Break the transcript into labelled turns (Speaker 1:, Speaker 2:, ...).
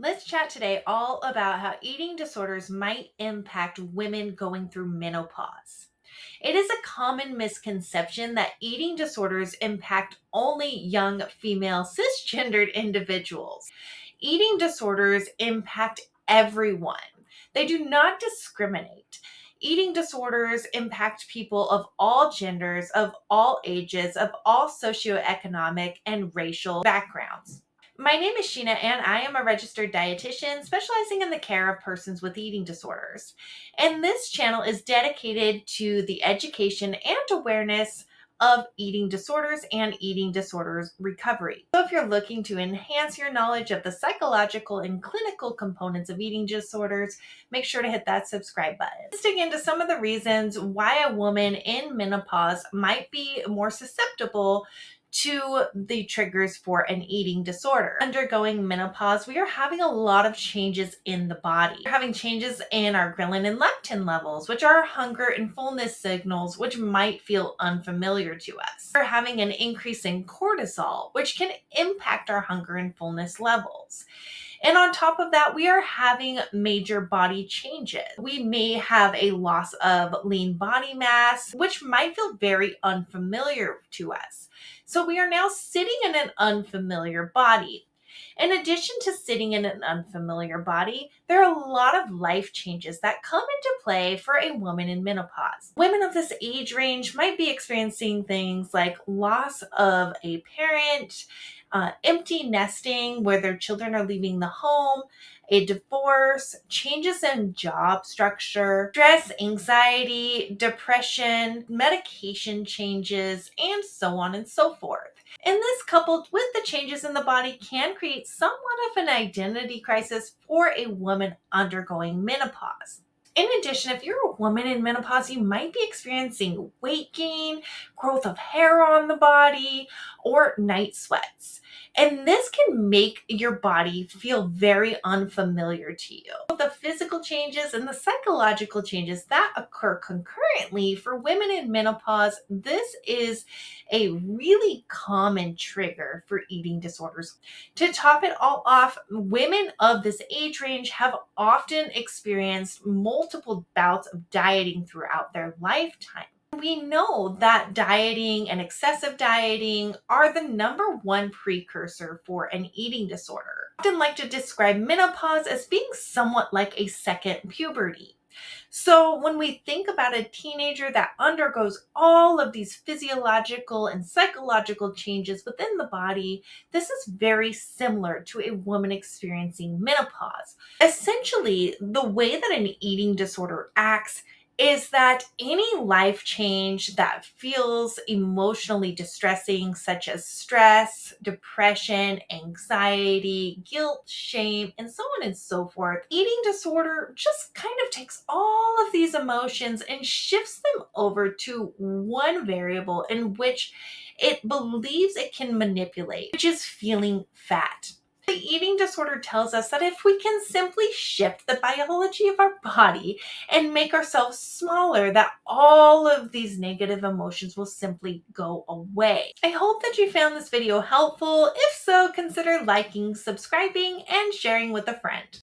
Speaker 1: Let's chat today all about how eating disorders might impact women going through menopause. It is a common misconception that eating disorders impact only young female cisgendered individuals. Eating disorders impact everyone, they do not discriminate. Eating disorders impact people of all genders, of all ages, of all socioeconomic and racial backgrounds. My name is Sheena, and I am a registered dietitian specializing in the care of persons with eating disorders. And this channel is dedicated to the education and awareness of eating disorders and eating disorders recovery. So, if you're looking to enhance your knowledge of the psychological and clinical components of eating disorders, make sure to hit that subscribe button. Let's dig into some of the reasons why a woman in menopause might be more susceptible to the triggers for an eating disorder. Undergoing menopause, we are having a lot of changes in the body. We're having changes in our ghrelin and leptin levels, which are hunger and fullness signals, which might feel unfamiliar to us. We're having an increase in cortisol, which can impact our hunger and fullness levels. And on top of that, we are having major body changes. We may have a loss of lean body mass, which might feel very unfamiliar to us. So we are now sitting in an unfamiliar body. In addition to sitting in an unfamiliar body, there are a lot of life changes that come into play for a woman in menopause. Women of this age range might be experiencing things like loss of a parent, empty nesting where their children are leaving the home, a divorce, changes in job structure, stress, anxiety, depression, medication changes, and so on and so forth. And this, coupled with the changes in the body, can create somewhat of an identity crisis for a woman undergoing menopause. In addition, if you're a woman in menopause, you might be experiencing weight gain, growth of hair on the body, or night sweats. And this can make your body feel very unfamiliar to you. The physical changes and the psychological changes that occur concurrently for women in menopause, this is a really common trigger for eating disorders. To top it all off, women of this age range have often experienced multiple bouts of dieting throughout their lifetime. We know that dieting and excessive dieting are the number one precursor for an eating disorder. I often like to describe menopause as being somewhat like a second puberty. So, when we think about a teenager that undergoes all of these physiological and psychological changes within the body, this is very similar to a woman experiencing menopause. Essentially, the way that an eating disorder acts is that any life change that feels emotionally distressing, such as stress, depression, anxiety, guilt, shame, and so on and so forth, eating disorder just kind of takes all of these emotions and shifts them over to one variable in which it believes it can manipulate, which is feeling fat. The eating disorder tells us that if we can simply shift the biology of our body and make ourselves smaller, that all of these negative emotions will simply go away. I hope that you found this video helpful. If so, consider liking, subscribing, and sharing with a friend.